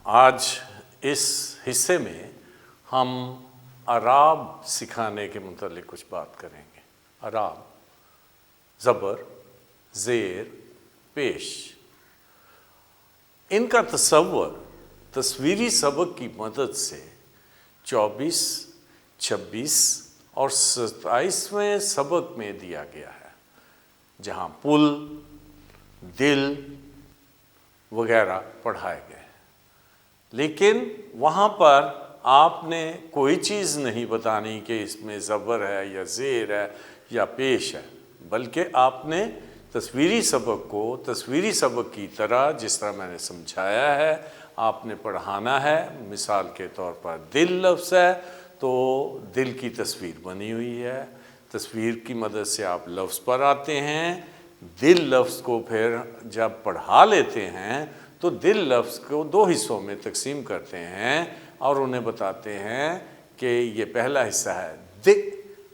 آج اس حصے میں ہم اعراب سکھانے کے متعلق کچھ بات کریں گے۔ اعراب، زبر، زیر، پیش، ان کا تصور تصویری سبق کی مدد سے 24، 26 اور 27ویں سبق میں دیا گیا ہے، جہاں پل، دل وغیرہ پڑھائے گئے۔ لیکن وہاں پر آپ نے کوئی چیز نہیں بتانی کہ اس میں زبر ہے یا زیر ہے یا پیش ہے، بلکہ آپ نے تصویری سبق کو تصویری سبق کی طرح جس طرح میں نے سمجھایا ہے آپ نے پڑھانا ہے۔ مثال کے طور پر دل لفظ ہے تو دل کی تصویر بنی ہوئی ہے، تصویر کی مدد سے آپ لفظ پر آتے ہیں۔ دل لفظ کو پھر جب پڑھا لیتے ہیں تو دل لفظ کو 2 حصوں میں تقسیم کرتے ہیں اور انہیں بتاتے ہیں کہ یہ پہلا حصہ ہے د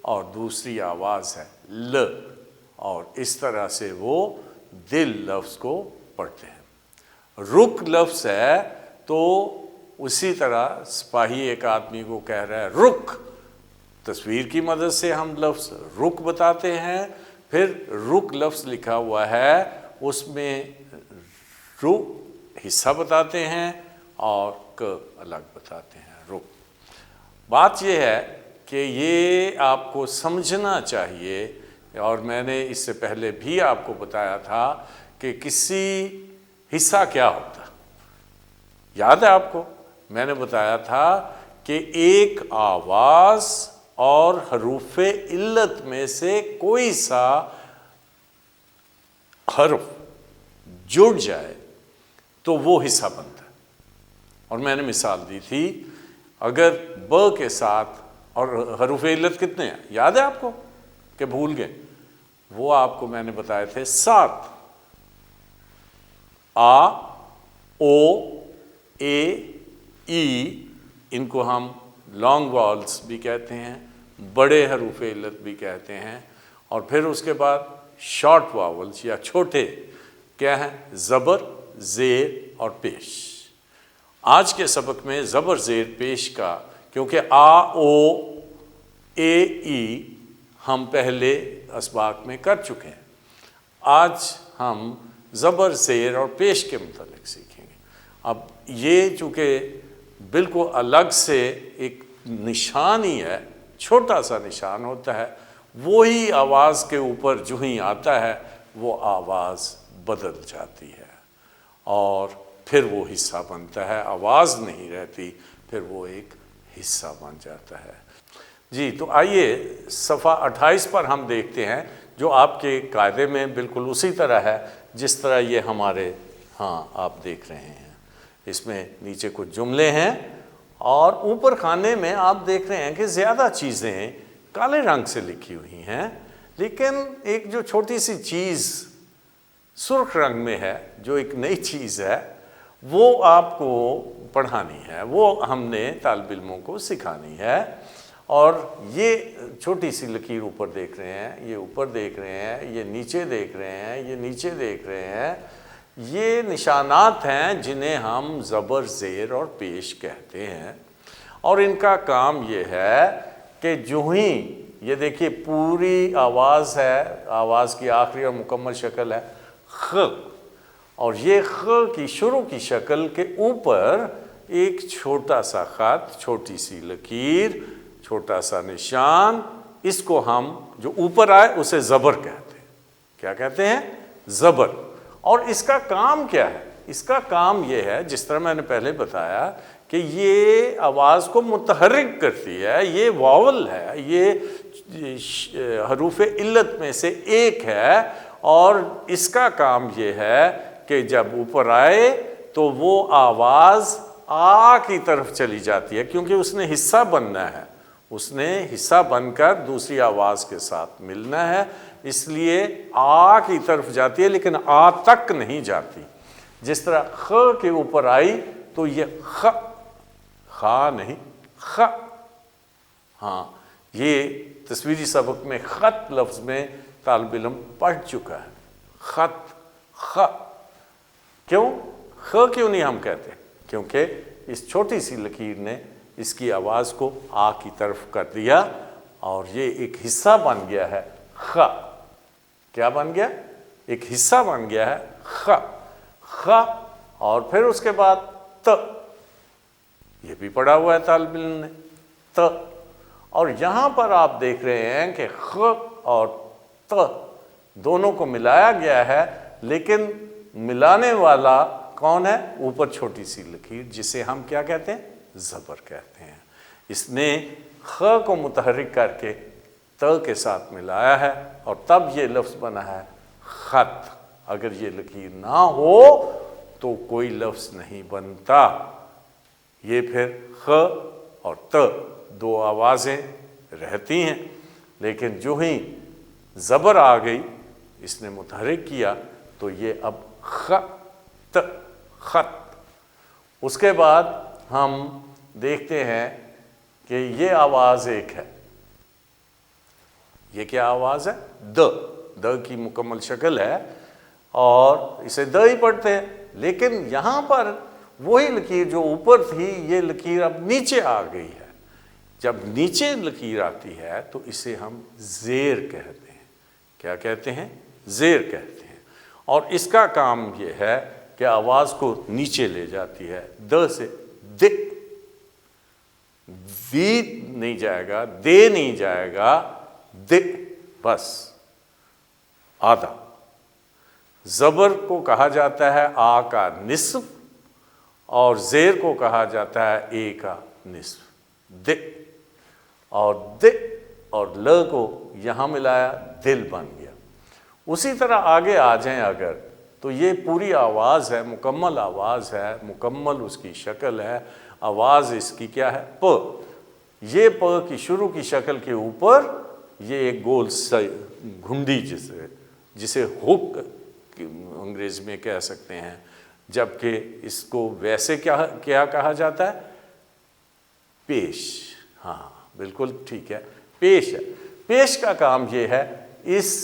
اور دوسری آواز ہے ل، اور اس طرح سے وہ دل لفظ کو پڑھتے ہیں۔ رک لفظ ہے تو اسی طرح سپاہی ایک آدمی کو کہہ رہا ہے رک، تصویر کی مدد سے ہم لفظ رک بتاتے ہیں۔ پھر رک لفظ لکھا ہوا ہے، اس میں رو حصہ بتاتے ہیں اور ک الگ بتاتے ہیں، رک۔ بات یہ ہے کہ یہ آپ کو سمجھنا چاہیے، اور میں نے اس سے پہلے بھی آپ کو بتایا تھا کہ کسی حصہ کیا ہوتا، یاد ہے آپ کو؟ میں نے بتایا تھا کہ ایک آواز اور حروف علت میں سے کوئی سا حرف جڑ جائے تو وہ حصہ بنتا ہے۔ اور میں نے مثال دی تھی، اگر ب کے ساتھ، اور حروف علت کتنے ہیں یاد ہے آپ کو کہ بھول گئے؟ وہ آپ کو میں نے بتائے تھے 7، آ، او، اے، ای، ان کو ہم لانگ واولز بھی کہتے ہیں، بڑے حروف علت بھی کہتے ہیں، اور پھر اس کے بعد شارٹ واولز یا چھوٹے کیا ہیں؟ زبر، زیر اور پیش۔ آج کے سبق میں زبر، زیر، پیش کا، کیونکہ آ، او، اے، ای ہم پہلے اسباق میں کر چکے ہیں، آج ہم زبر، زیر اور پیش کے متعلق سیکھیں گے۔ اب یہ چونکہ بالکل الگ سے ایک نشان ہی ہے، چھوٹا سا نشان ہوتا ہے، وہی آواز کے اوپر جو ہی آتا ہے وہ آواز بدل جاتی ہے اور پھر وہ حصہ بنتا ہے، آواز نہیں رہتی، پھر وہ ایک حصہ بن جاتا ہے۔ جی تو آئیے صفحہ 28 پر ہم دیکھتے ہیں، جو آپ کے قاعدے میں بالکل اسی طرح ہے جس طرح یہ ہمارے آپ دیکھ رہے ہیں۔ اس میں نیچے کچھ جملے ہیں اور اوپر خانے میں آپ دیکھ رہے ہیں کہ زیادہ چیزیں کالے رنگ سے لکھی ہوئی ہیں، لیکن ایک جو چھوٹی سی چیز سرخ رنگ میں ہے، جو ایک نئی چیز ہے، وہ آپ کو پڑھانی ہے، وہ ہم نے طالب علموں کو سکھانی ہے۔ اور یہ چھوٹی سی لکیر اوپر دیکھ رہے ہیں، یہ اوپر دیکھ رہے ہیں، یہ نیچے دیکھ رہے ہیں، یہ نیچے دیکھ رہے ہیں، یہ نشانات ہیں جنہیں ہم زبر، زیر اور پیش کہتے ہیں۔ اور ان کا کام یہ ہے کہ جو ہی یہ دیکھیے پوری آواز ہے، آواز کی آخری اور مکمل شکل ہے خ، اور یہ خ کی شروع کی شکل کے اوپر ایک چھوٹا سا خط، چھوٹی سی لکیر، چھوٹا سا نشان، اس کو ہم جو اوپر آئے اسے زبر کہتے ہیں۔ کیا کہتے ہیں؟ زبر۔ اور اس کا کام کیا ہے؟ اس کا کام یہ ہے، جس طرح میں نے پہلے بتایا کہ یہ آواز کو متحرک کرتی ہے، یہ واول ہے، یہ حروف علت میں سے ایک ہے، اور اس کا کام یہ ہے کہ جب اوپر آئے تو وہ آواز آ کی طرف چلی جاتی ہے، کیونکہ اس نے حصہ بننا ہے، اس نے حصہ بن کر دوسری آواز کے ساتھ ملنا ہے، اس لیے آ کی طرف جاتی ہے لیکن آ تک نہیں جاتی۔ جس طرح خ کے اوپر آئی تو یہ خ، خا نہیں، خ۔ یہ تصویری سبق میں خط لفظ میں طالب علم پڑھ چکا ہے، خط، خ۔ کیوں؟ خ کیوں نہیں ہم کہتے؟ کیونکہ اس چھوٹی سی لکیر نے اس کی آواز کو آ کی طرف کر دیا اور یہ ایک حصہ بن گیا ہے خ. کیا بن گیا؟ ایک حصہ بن گیا ہے خ. خ اور پھر اس کے بعد ت. یہ بھی پڑھا ہوا ہے طالب علم نے ت. اور یہاں پر آپ دیکھ رہے ہیں کہ خ اور ت دونوں کو ملایا گیا ہے، لیکن ملانے والا کون ہے؟ اوپر چھوٹی سی لکیر، جسے ہم کیا کہتے ہیں؟ زبر کہتے ہیں. اس نے خ کو متحرک کر کے ت کے ساتھ ملایا ہے اور تب یہ لفظ بنا ہے خط. اگر یہ لکیر نہ ہو تو کوئی لفظ نہیں بنتا. یہ پھر خ اور ت دو آوازیں رہتی ہیں، لیکن جو ہی زبر آ گئی اس نے متحرک کیا تو یہ اب خط خط. اس کے بعد ہم دیکھتے ہیں کہ یہ آواز ایک ہے. یہ کیا آواز ہے؟ د. د کی مکمل شکل ہے اور اسے د ہی پڑھتے ہیں، لیکن یہاں پر وہی لکیر جو اوپر تھی یہ لکیر اب نیچے آ گئی ہے. جب نیچے لکیر آتی ہے تو اسے ہم زیر کہتے ہیں. کیا کہتے ہیں؟ زیر کہتے ہیں. اور اس کا کام یہ ہے کہ آواز کو نیچے لے جاتی ہے. د سے د. دی نہیں جائے گا، دے نہیں جائے گا، د بس آدھا. زبر کو کہا جاتا ہے آ کا نصف اور زیر کو کہا جاتا ہے اے کا نصف. د اور د اور ل کو یہاں ملایا، دل بن گیا. اسی طرح آگے آ جائیں اگر تو یہ پوری آواز ہے، مکمل آواز ہے، مکمل اس کی شکل ہے. آواز اس کی کیا ہے؟ پ. یہ پ کی شروع کی شکل کے اوپر یہ ایک گول گھنڈی جسے ہک انگریزی میں کہہ سکتے ہیں، جبکہ اس کو ویسے کیا کہا جاتا ہے؟ پیش. ہاں بالکل ٹھیک ہے، پیش ہے. پیش کا کام یہ ہے اس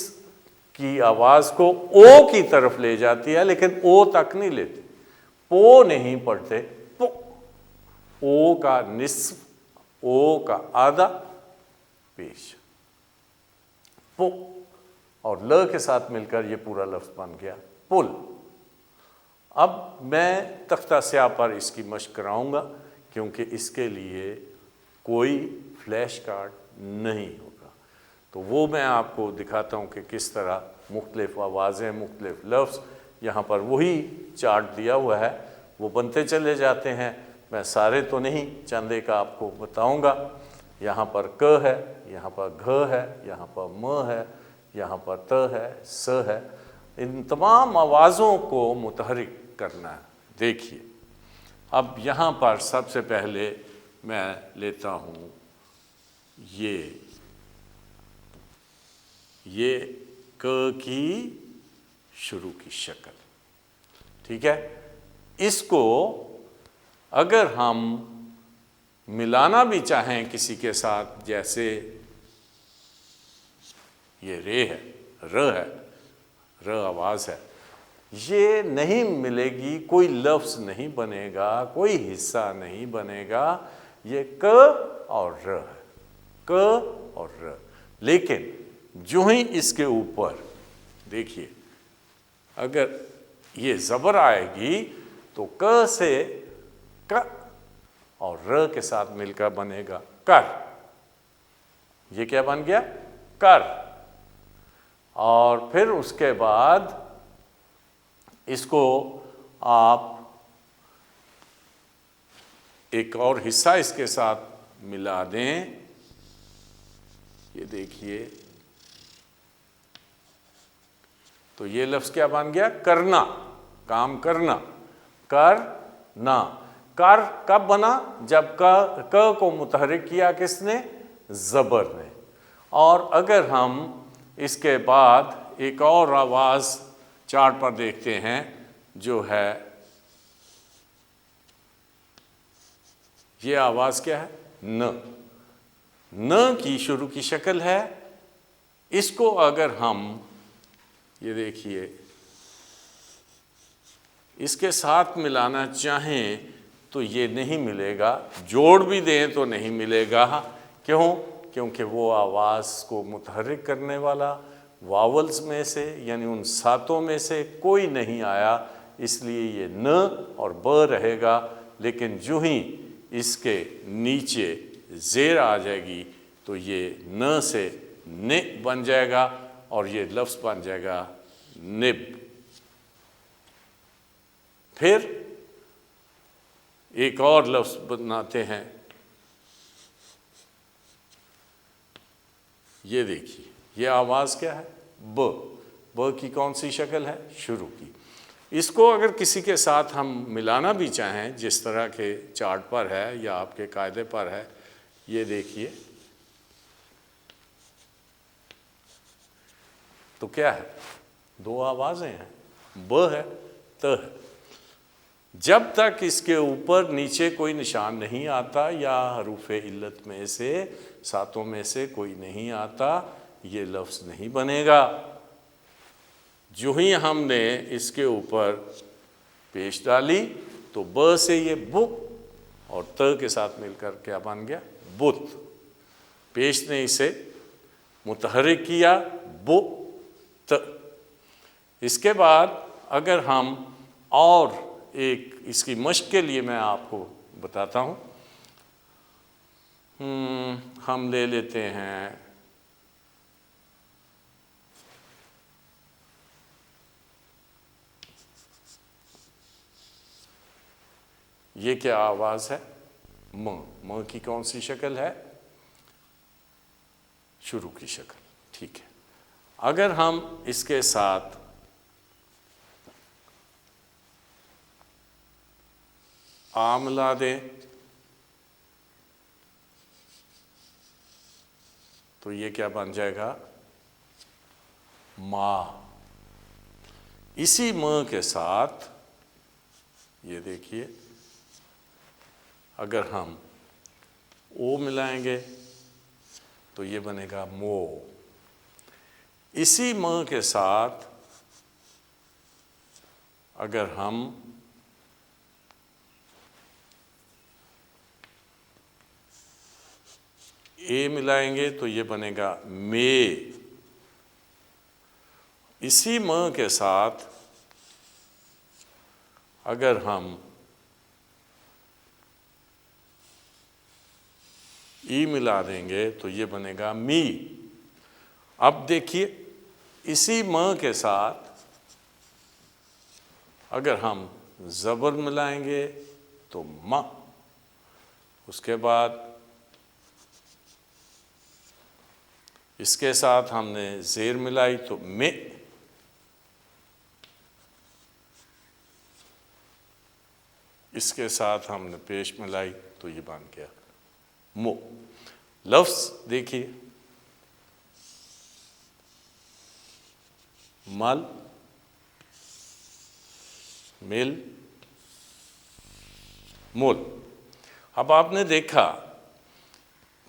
کی آواز کو او کی طرف لے جاتی ہے، لیکن او تک نہیں لیتی. پو نہیں پڑھتے، پو. او کا نصف، او کا آدھا، پیش. پو اور ل کے ساتھ مل کر یہ پورا لفظ بن گیا پل. اب میں تختہ سیاہ پر اس کی مشق کراؤں گا کیونکہ اس کے لیے کوئی فلیش کارڈ نہیں ہوگا، تو وہ میں آپ کو دکھاتا ہوں کہ کس طرح مختلف آوازیں، مختلف لفظ، یہاں پر وہی چارٹ دیا ہوا ہے وہ بنتے چلے جاتے ہیں. میں سارے تو نہیں، چند ایک آپ کو بتاؤں گا. یہاں پر ک ہے، یہاں پر گھ ہے، یہاں پر م ہے، یہاں پر ت ہے، س ہے. ان تمام آوازوں کو متحرک کرنا ہے. دیکھیے اب یہاں پر سب سے پہلے میں لیتا ہوں یہ ک کی شروع کی شکل. ٹھیک ہے، اس کو اگر ہم ملانا بھی چاہیں کسی کے ساتھ، جیسے یہ رے ہے، ر ہے، ر آواز ہے، یہ نہیں ملے گی، کوئی لفظ نہیں بنے گا، کوئی حصہ نہیں بنے گا. یہ ک اور ر ہے، ک اور ر. لیکن جو ہی اس کے اوپر دیکھیے اگر یہ زبر آئے گی تو ک سے ک اور ر کے ساتھ مل کر بنے گا کر. یہ کیا بن گیا؟ کر. اور پھر اس کے بعد اس کو آپ ایک اور حصہ اس کے ساتھ ملا دیں. یہ دیکھیے تو یہ لفظ کیا بن گیا؟ کرنا، کام کرنا. کرنا. کر کب بنا؟ جب ک کو متحرک کیا کس نے؟ زبر نے. اور اگر ہم اس کے بعد ایک اور آواز چارٹ پر دیکھتے ہیں جو ہے، یہ آواز کیا ہے؟ ن. ن کی شروع کی شکل ہے. اس کو اگر ہم یہ دیکھیے اس کے ساتھ ملانا چاہیں تو یہ نہیں ملے گا، جوڑ بھی دیں تو نہیں ملے گا۔ کیوں؟ کیونکہ وہ آواز کو متحرک کرنے والا واولز میں سے یعنی ان ساتوں میں سے کوئی نہیں آیا، اس لیے یہ ن اور ب رہے گا۔ لیکن جو ہی اس کے نیچے زیر آ جائے گی تو یہ ن سے ن بن جائے گا اور یہ لفظ بن جائے گا نب۔ پھر ایک اور لفظ بناتے ہیں، یہ دیکھیے، یہ آواز کیا ہے؟ ب۔ ب کی کون سی شکل ہے؟ شروع کی۔ اس کو اگر کسی کے ساتھ ہم ملانا بھی چاہیں، جس طرح کے چارٹ پر ہے یا آپ کے قاعدے پر ہے، یہ دیکھیے تو کیا ہے؟ دو آوازیں ہیں، ب ہے، ت ہے۔ جب تک اس کے اوپر نیچے کوئی نشان نہیں آتا یا حروف علت میں سے ساتوں میں سے کوئی نہیں آتا، یہ لفظ نہیں بنے گا۔ جو ہی ہم نے اس کے اوپر پیش ڈالی تو ب سے یہ ب اور ت کے ساتھ مل کر کیا بن گیا؟ بت۔ پیش نے اسے متحرک کیا، ب ت۔ اس کے بعد اگر ہم اور ایک اس کی مشق کے لیے میں آپ کو بتاتا ہوں، ہم لے لیتے ہیں یہ کیا آواز ہے؟ م۔ م کی کون سی شکل ہے؟ شروع کی شکل، ٹھیک ہے۔ اگر ہم اس کے ساتھ آ ملا دیں تو یہ کیا بن جائے گا؟ ما۔ اسی م کے ساتھ یہ دیکھیے، اگر ہم او ملائیں گے تو یہ بنے گا مو۔ اسی م کے ساتھ اگر ہم اے ملائیں گے تو یہ بنے گا مے۔ اسی م کے ساتھ اگر ہم ای ملا دیں گے تو یہ بنے گا می۔ اب دیکھیے، اسی م کے ساتھ اگر ہم زبر ملائیں گے تو م۔ اس کے بعد اس کے ساتھ ہم نے زیر ملائی تو میں۔ اس کے ساتھ ہم نے پیش ملائی تو یہ بن گیا مو۔ لفظ دیکھیے، مل، مل، مل۔ اب آپ نے دیکھا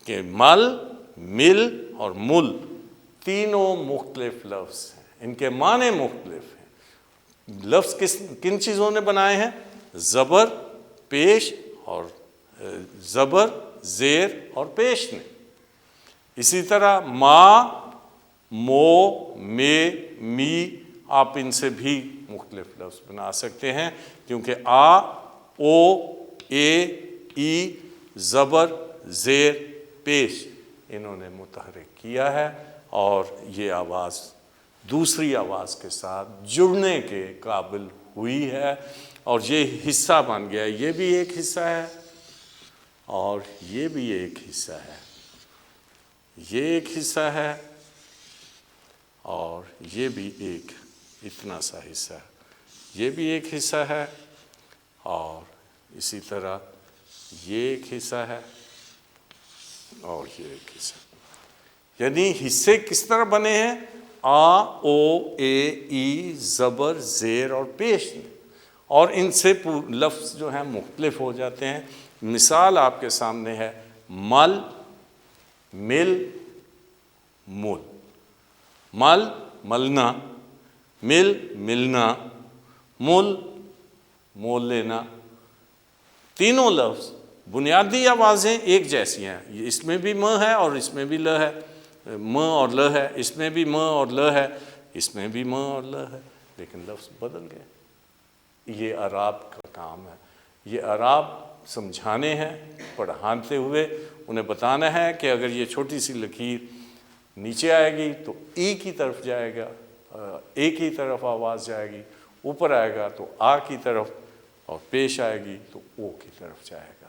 کہ مل، مل اور مل تینوں مختلف لفظ ہیں، ان کے معنی مختلف ہیں۔ لفظ کن چیزوں نے بنائے ہیں؟ زبر، پیش اور زبر، زیر اور پیش نے۔ اسی طرح ما، مو، مے، می، آپ ان سے بھی مختلف لفظ بنا سکتے ہیں، کیونکہ آ، او، اے، ای، زبر، زیر، پیش انہوں نے متحرک کیا ہے اور یہ آواز دوسری آواز کے ساتھ جڑنے کے قابل ہوئی ہے اور یہ حصہ بن گیا۔ یہ بھی ایک حصہ ہے اور یہ بھی ایک حصہ ہے، یہ ایک حصہ ہے اور یہ بھی ایک اتنا سا حصہ ہے، یہ بھی ایک حصہ ہے اور اسی طرح یہ ایک حصہ ہے اور یہ ایک حصہ۔ یعنی حصے کس طرح بنے ہیں؟ آ، او، اے، ای، زبر، زیر اور پیش، اور ان سے لفظ جو ہیں مختلف ہو جاتے ہیں۔ مثال آپ کے سامنے ہے، مل، مل، مل۔ مل، ملنا، مل، ملنا، مل، مول لینا، تینوں لفظ بنیادی آوازیں ایک جیسی ہیں، اس میں بھی م ہے اور اس میں بھی ل ہے، م اور ل ہے، اس میں بھی م اور ل ہے، اس میں بھی م اور ل ہے، لیکن لفظ بدل گئے۔ یہ اعراب کا کام ہے، یہ اعراب سمجھانے ہیں، پڑھاتے ہوئے انہیں بتانا ہے کہ اگر یہ چھوٹی سی لکیر نیچے آئے گی تو ای کی طرف جائے گا، اے کی طرف آواز جائے گی، اوپر آئے گا تو آ کی طرف، اور پیش آئے گی تو او کی طرف جائے گا۔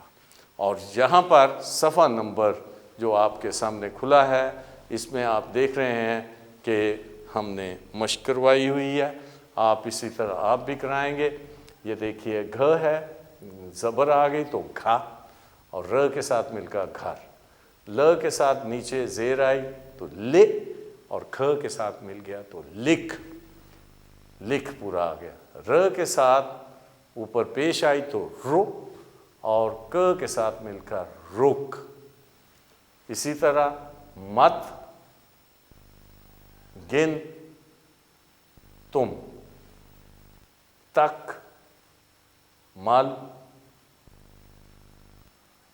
اور یہاں پر صفحہ نمبر جو آپ کے سامنے کھلا ہے، اس میں آپ دیکھ رہے ہیں کہ ہم نے مشق کروائی ہوئی ہے، آپ اسی طرح آپ بھی کرائیں گے۔ یہ دیکھیے گھ ہے، زبر آ گئی تو گھا، اور ر کے ساتھ مل کر گھر، ل کے ساتھ نیچے زیر آئی تو لے، اور کھ کے ساتھ مل گیا تو لکھ، لکھ پورا آ گیا۔ ر کے ساتھ اوپر پیش آئی تو رو، اور ک کے ساتھ مل کر رک۔ اسی طرح مت، گن، تم، تک، مل،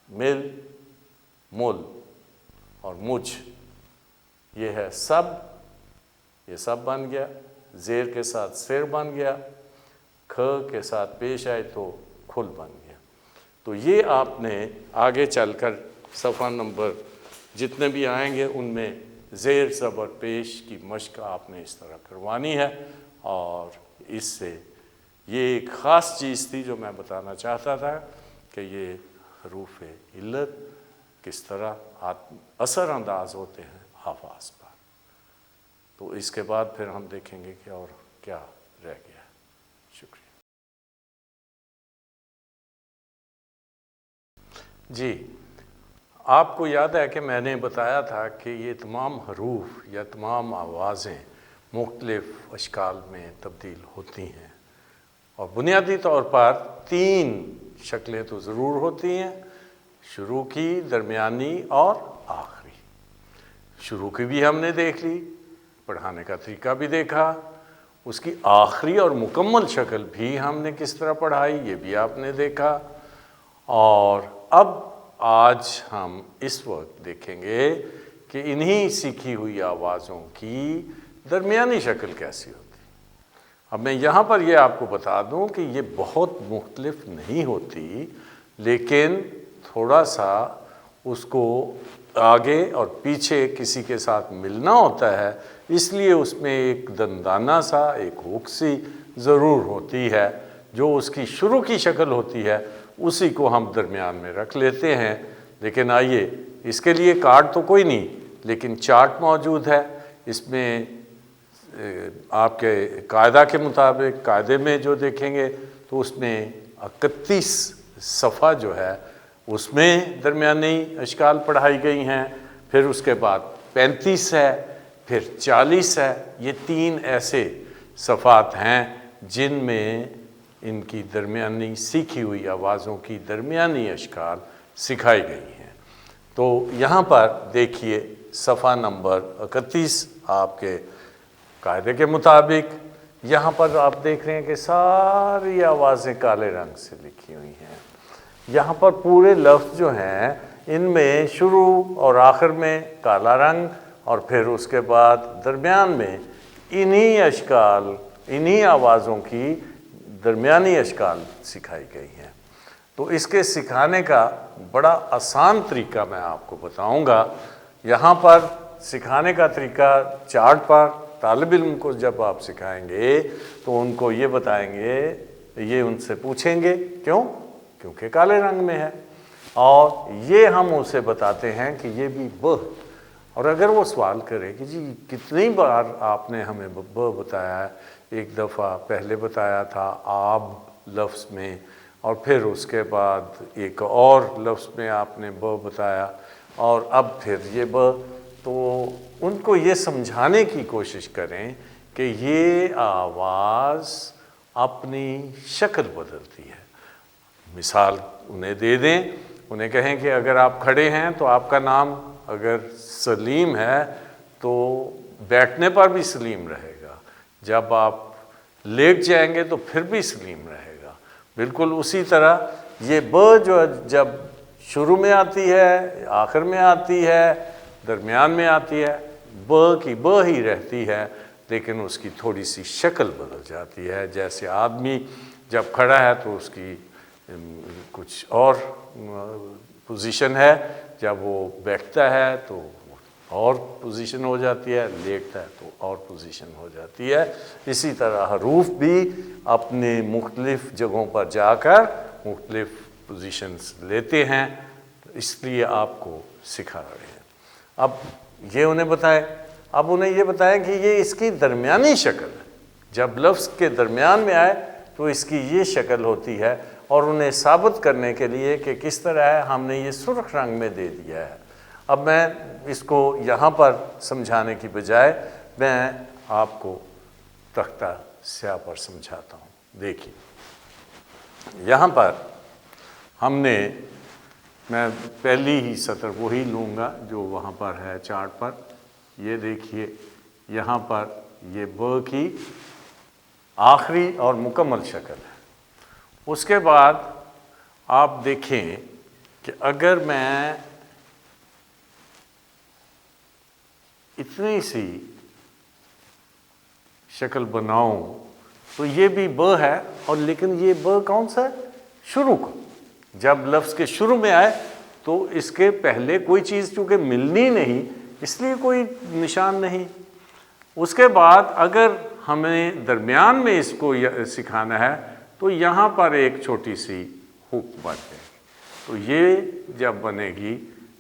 مل، مل اور مجھ، یہ ہے سب، یہ سب بن گیا، زیر کے ساتھ سر بن گیا، کھ کے ساتھ پیش آئے تو کھل بن گیا۔ تو یہ آپ نے آگے چل کر صفحہ نمبر جتنے بھی آئیں گے ان میں زیر زبر پیش کی مشق آپ نے اس طرح کروانی ہے، اور اس سے یہ ایک خاص چیز تھی جو میں بتانا چاہتا تھا کہ یہ حروف علت کس طرح اثر انداز ہوتے ہیں آواز پر۔ تو اس کے بعد پھر ہم دیکھیں گے کہ اور کیا رہ گیا ہے۔ شکریہ۔ جی، آپ کو یاد ہے کہ میں نے بتایا تھا کہ یہ تمام حروف یا تمام آوازیں مختلف اشکال میں تبدیل ہوتی ہیں، اور بنیادی طور پر 3 شکلیں تو ضرور ہوتی ہیں، شروع کی، درمیانی اور آخری۔ شروع کی بھی ہم نے دیکھ لی، پڑھانے کا طریقہ بھی دیکھا، اس کی آخری اور مکمل شکل بھی ہم نے کس طرح پڑھائی یہ بھی آپ نے دیکھا۔ اور اب آج ہم اس وقت دیکھیں گے کہ انہی سیکھی ہوئی آوازوں کی درمیانی شکل کیسی ہوتی ہے۔ اب میں یہاں پر یہ آپ کو بتا دوں کہ یہ بہت مختلف نہیں ہوتی، لیکن تھوڑا سا اس کو آگے اور پیچھے کسی کے ساتھ ملنا ہوتا ہے، اس لیے اس میں ایک دندانہ سا، ایک ہوک سی ضرور ہوتی ہے، جو اس کی شروع کی شکل ہوتی ہے اسی کو ہم درمیان میں رکھ لیتے ہیں۔ لیکن آئیے، اس کے لیے کارڈ تو کوئی نہیں، لیکن چارٹ موجود ہے، اس میں آپ کے قاعدہ کے مطابق، قاعدے میں جو دیکھیں گے تو اس میں 31 صفحہ جو ہے اس میں درمیانی اشکال پڑھائی گئی ہیں، پھر اس کے بعد 35 ہے، پھر 40 ہے۔ یہ 3 ایسے صفحات ہیں جن میں ان کی درمیانی سیکھی ہوئی آوازوں کی درمیانی اشکال سکھائی گئی ہیں۔ تو یہاں پر دیکھیے صفحہ نمبر 31 آپ کے قاعدے کے مطابق، یہاں پر آپ دیکھ رہے ہیں کہ ساری آوازیں کالے رنگ سے لکھی ہوئی ہیں۔ یہاں پر پورے لفظ جو ہیں ان میں شروع اور آخر میں کالا رنگ، اور پھر اس کے بعد درمیان میں انہی اشکال، انہی آوازوں کی درمیانی اشکال سکھائی گئی ہیں۔ تو اس کے سکھانے کا بڑا آسان طریقہ میں آپ کو بتاؤں گا۔ یہاں پر سکھانے کا طریقہ چارٹ پر طالب علم کو جب آپ سکھائیں گے تو ان کو یہ بتائیں گے، یہ ان سے پوچھیں گے کیوں؟ کیونکہ کالے رنگ میں ہے، اور یہ ہم اسے بتاتے ہیں کہ یہ بھی ب، اور اگر وہ سوال کرے کہ جی کتنی بار آپ نے ہمیں ب بتایا ہے، ایک دفعہ پہلے بتایا تھا آب لفظ میں، اور پھر اس کے بعد ایک اور لفظ میں آپ نے ب بتایا، اور اب پھر یہ ب، تو ان کو یہ سمجھانے کی کوشش کریں کہ یہ آواز اپنی شکل بدلتی ہے۔ مثال انہیں دے دیں، انہیں کہیں کہ اگر آپ کھڑے ہیں تو آپ کا نام اگر سلیم ہے تو بیٹھنے پر بھی سلیم رہے گا، جب آپ لیٹ جائیں گے تو پھر بھی سلیم رہے گا۔ بالکل اسی طرح یہ ب جو جب شروع میں آتی ہے، آخر میں آتی ہے، درمیان میں آتی ہے، ب کی ب ہی رہتی ہے، لیکن اس کی تھوڑی سی شکل بدل جاتی ہے۔ جیسے آدمی جب کھڑا ہے تو اس کی کچھ اور پوزیشن ہے، جب وہ بیٹھتا ہے تو اور پوزیشن ہو جاتی ہے، لیٹتا ہے تو اور پوزیشن ہو جاتی ہے۔ اسی طرح حروف بھی اپنے مختلف جگہوں پر جا کر مختلف پوزیشنز لیتے ہیں، اس لیے آپ کو سکھا رہے ہیں۔ اب یہ انہیں بتائیں، اب انہیں یہ بتائیں کہ یہ اس کی درمیانی شکل ہے، جب لفظ کے درمیان میں آئے تو اس کی یہ شکل ہوتی ہے، اور انہیں ثابت کرنے کے لیے کہ کس طرح ہے ہم نے یہ سرخ رنگ میں دے دیا ہے۔ اب میں اس کو یہاں پر سمجھانے کی بجائے میں آپ کو تختہ سیاہ پر سمجھاتا ہوں۔ دیکھیے یہاں پر ہم نے، میں پہلی ہی سطر وہی لوں گا جو وہاں پر ہے چارٹ پر۔ یہ دیکھیے یہاں پر یہ ب کی آخری اور مکمل شکل ہے۔ اس کے بعد آپ دیکھیں کہ اگر میں اتنی سی شکل بناؤں تو یہ بھی ب ہے، اور لیکن یہ ب کون سا ہے؟ شروع کا۔ جب لفظ کے شروع میں آئے تو اس کے پہلے کوئی چیز چونکہ ملنی نہیں، اس لیے کوئی نشان نہیں۔ اس کے بعد اگر ہمیں درمیان میں اس کو سکھانا ہے تو یہاں پر ایک چھوٹی سی ہک بن جائے گی، تو یہ جب بنے گی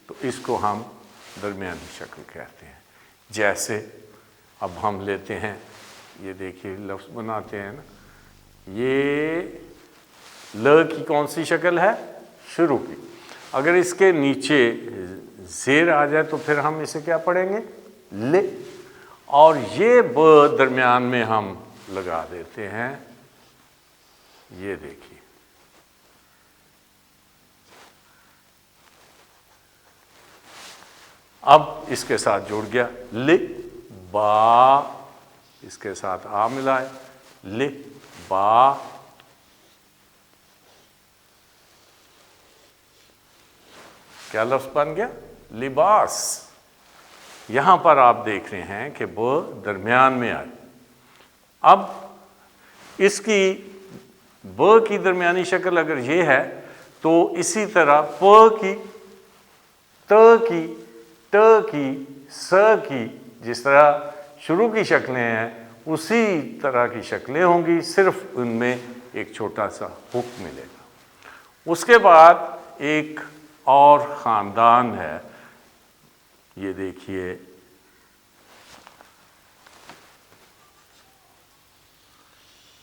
تو اس کو ہم درمیانی شکل کہتے ہیں۔ جیسے اب ہم لیتے ہیں، یہ دیکھیے لفظ بناتے ہیں نا، یہ ل کی کون سی شکل ہے؟ شروع کی۔ اگر اس کے نیچے زیر آ جائے تو پھر ہم اسے کیا پڑھیں گے؟ لے، اور یہ ب درمیان میں ہم لگا دیتے ہیں۔ یہ دیکھیے اب اس کے ساتھ جڑ گیا ل با، اس کے ساتھ آ ملائے ل با، کیا لفظ بن گیا؟ لباس۔ یہاں پر آپ دیکھ رہے ہیں کہ ب درمیان میں آئے۔ اب اس کی ب کی درمیانی شکل اگر یہ ہے تو اسی طرح پ کی، ت کی، ٹ کی، س کی جس طرح شروع کی شکلیں ہیں اسی طرح کی شکلیں ہوں گی، صرف ان میں ایک چھوٹا سا ہک ملے گا۔ اس کے بعد ایک اور خاندان ہے، یہ دیکھیے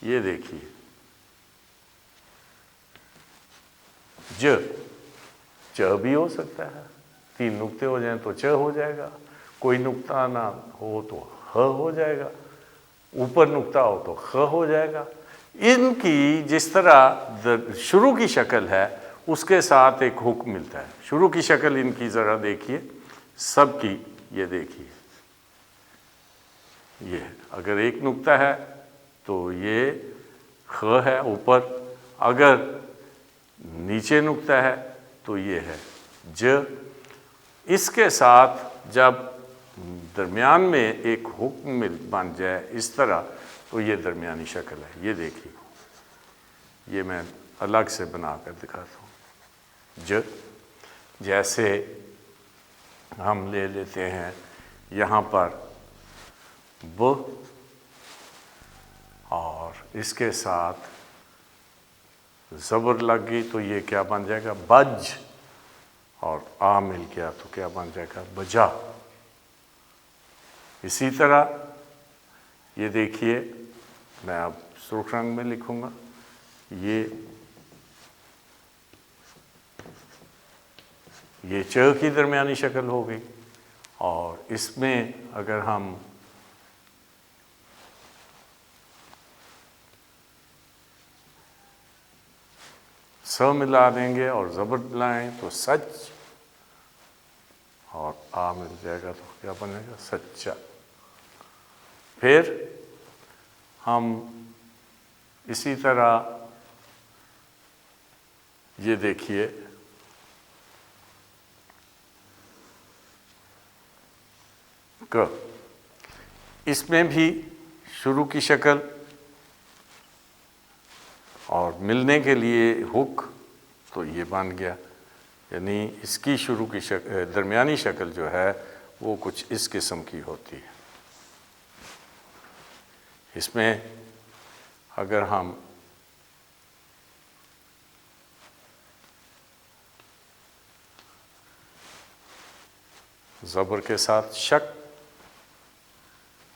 یہ دیکھیے ج، چ بھی ہو سکتا ہے، 3 نقطے ہو جائیں تو چ ہو جائے گا، کوئی نقطہ نہ ہو تو ح ہو جائے گا، اوپر نقطہ ہو تو خ ہو جائے گا۔ ان کی جس طرح شروع کی شکل ہے اس کے ساتھ ایک ہک ملتا ہے۔ شروع کی شکل ان کی ذرا دیکھیے سب کی، یہ دیکھیے یہ اگر ایک نقطہ ہے تو یہ خ ہے اوپر، اگر نیچے نقطہ ہے تو یہ ہے ج۔ اس کے ساتھ جب درمیان میں ایک حکم بن جائے اس طرح تو یہ درمیانی شکل ہے۔ یہ دیکھیے یہ میں الگ سے بنا کر دکھاتا ہوں ج۔ جیسے ہم لے لیتے ہیں یہاں پر ب، اور اس کے ساتھ زبر لگ گئی تو یہ کیا بن جائے گا؟ بج، اور آ مل گیا تو کیا بن جائے گا؟ بجا۔ اسی طرح یہ دیکھیے میں اب سرخ رنگ میں لکھوں گا، یہ چ کی درمیانی شکل ہو گئی، اور اس میں اگر ہم س ملا دیں گے اور زبر ملائیں تو سچ، اور آ مل جائے گا تو کیا بنے گا؟ سچا۔ پھر ہم اسی طرح یہ دیکھیے ک، اس میں بھی شروع کی شکل اور ملنے کے لیے ہک، تو یہ بن گیا، یعنی اس کی شروع کی شکل، درمیانی شکل جو ہے وہ کچھ اس قسم کی ہوتی ہے۔ اس میں اگر ہم زبر کے ساتھ شک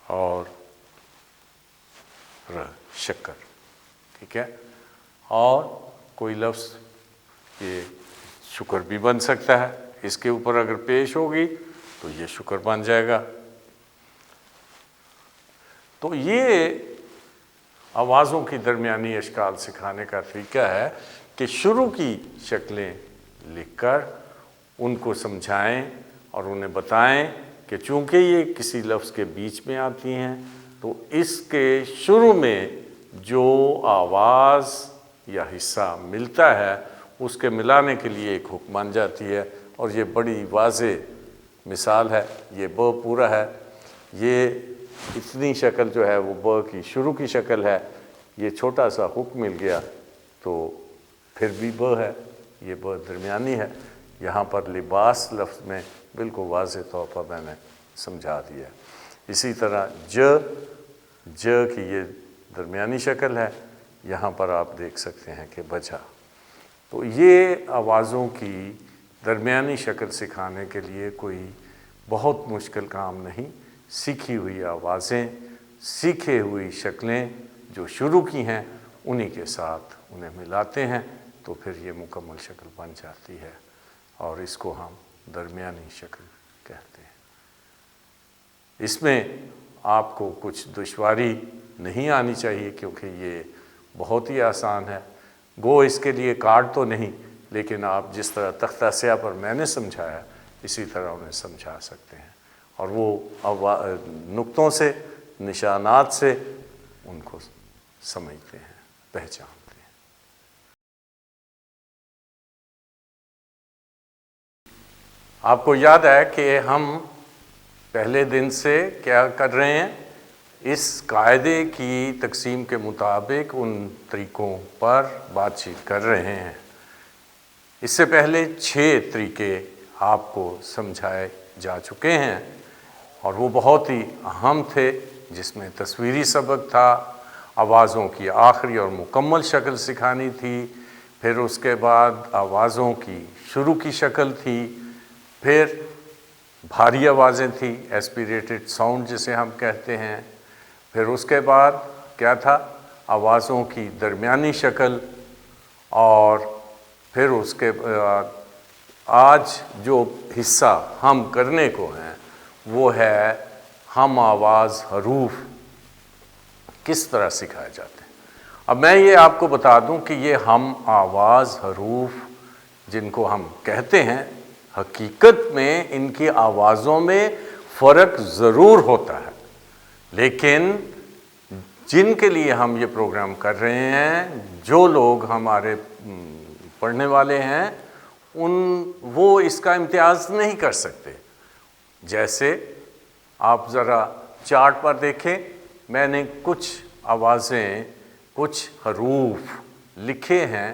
اور شکر، ٹھیک ہے، اور کوئی لفظ یہ شکر بھی بن سکتا ہے، اس کے اوپر اگر پیش ہوگی تو یہ شکر بن جائے گا۔ تو یہ آوازوں کی درمیانی اشکال سکھانے کا طریقہ ہے کہ شروع کی شکلیں لکھ کر ان کو سمجھائیں اور انہیں بتائیں کہ چونکہ یہ کسی لفظ کے بیچ میں آتی ہیں تو اس کے شروع میں جو آواز یا حصہ ملتا ہے اس کے ملانے کے لیے ایک حکم بن جاتی ہے، اور یہ بڑی واضح مثال ہے۔ یہ ب پورا ہے، یہ اتنی شکل جو ہے وہ ب کی شروع کی شکل ہے، یہ چھوٹا سا حکم مل گیا تو پھر بھی ب ہے، یہ ب درمیانی ہے۔ یہاں پر لباس لفظ میں بالکل واضح طور پر میں نے سمجھا دیا۔ اسی طرح ج کی یہ درمیانی شکل ہے، یہاں پر آپ دیکھ سکتے ہیں کہ بجا۔ تو یہ آوازوں کی درمیانی شکل سکھانے کے لیے کوئی بہت مشکل کام نہیں، سیکھی ہوئی آوازیں، سیکھے ہوئی شکلیں جو شروع کی ہیں انہی کے ساتھ انہیں ملاتے ہیں تو پھر یہ مکمل شکل بن جاتی ہے، اور اس کو ہم درمیانی شکل کہتے ہیں۔ اس میں آپ کو کچھ دشواری نہیں آنی چاہیے کیونکہ یہ بہت ہی آسان ہے۔ گو اس کے لیے کارڈ تو نہیں، لیکن آپ جس طرح تختہ سیاہ پر میں نے سمجھایا اسی طرح انہیں سمجھا سکتے ہیں، اور وہ نقطوں سے، نشانات سے ان کو سمجھتے ہیں، پہچانتے ہیں۔ آپ کو یاد ہے کہ ہم پہلے دن سے کیا کر رہے ہیں؟ اس قاعدے کی تقسیم کے مطابق ان طریقوں پر بات چیت کر رہے ہیں۔ اس سے پہلے 6 طریقے آپ کو سمجھائے جا چکے ہیں، اور وہ بہت ہی اہم تھے، جس میں تصویری سبق تھا، آوازوں کی آخری اور مکمل شکل سکھانی تھی، پھر اس کے بعد آوازوں کی شروع کی شکل تھی، پھر بھاری آوازیں تھیں، ایسپیریٹڈ ساؤنڈ جسے ہم کہتے ہیں، پھر اس کے بعد کیا تھا؟ آوازوں کی درمیانی شکل، اور پھر اس کے بعد آج جو حصہ ہم کرنے کو ہیں وہ ہے ہم آواز حروف کس طرح سکھائے جاتے ہیں۔ اب میں یہ آپ کو بتا دوں کہ یہ ہم آواز حروف جن کو ہم کہتے ہیں، حقیقت میں ان کی آوازوں میں فرق ضرور ہوتا ہے، لیکن جن کے لیے ہم یہ پروگرام کر رہے ہیں، جو لوگ ہمارے پڑھنے والے ہیں، وہ اس کا امتیاز نہیں کر سکتے۔ جیسے آپ ذرا چارٹ پر دیکھیں، میں نے کچھ آوازیں، کچھ حروف لکھے ہیں۔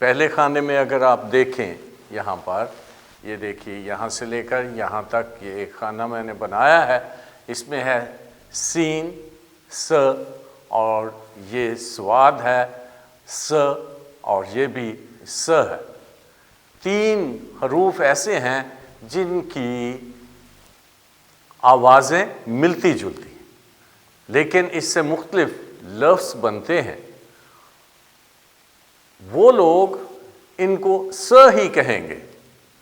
پہلے خانے میں اگر آپ دیکھیں، یہاں پر یہ دیکھیے، یہاں سے لے کر یہاں تک یہ ایک خانہ میں نے بنایا ہے، اس میں ہے سین، س، اور یہ سواد ہے س، اور یہ بھی س ہے۔ 3 حروف ایسے ہیں جن کی آوازیں ملتی جلتی ہیں، لیکن اس سے مختلف لفظ بنتے ہیں۔ وہ لوگ ان کو س ہی کہیں گے،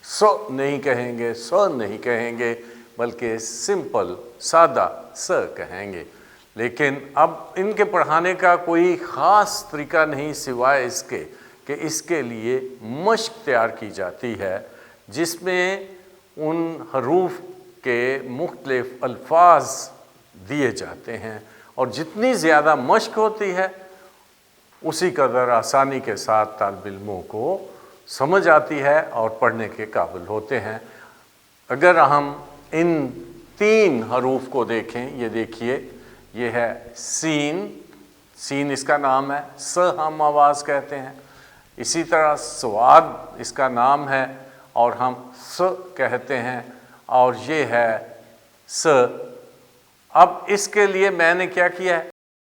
س نہیں کہیں گے، س نہیں کہیں گے، بلکہ سمپل سادہ س کہیں گے۔ لیکن اب ان کے پڑھانے کا کوئی خاص طریقہ نہیں سوائے اس کے کہ اس کے لیے مشق تیار کی جاتی ہے، جس میں ان حروف کے مختلف الفاظ دیے جاتے ہیں، اور جتنی زیادہ مشق ہوتی ہے اسی قدر آسانی کے ساتھ طالب علموں کو سمجھ آتی ہے اور پڑھنے کے قابل ہوتے ہیں۔ اگر ہم ان 3 حروف کو دیکھیں، یہ دیکھیے، یہ ہے سین، سین اس کا نام ہے، س ہم آواز کہتے ہیں، اسی طرح سواد اس کا نام ہے اور ہم س کہتے ہیں، اور یہ ہے س۔ اب اس کے لیے میں نے کیا کیا ہے،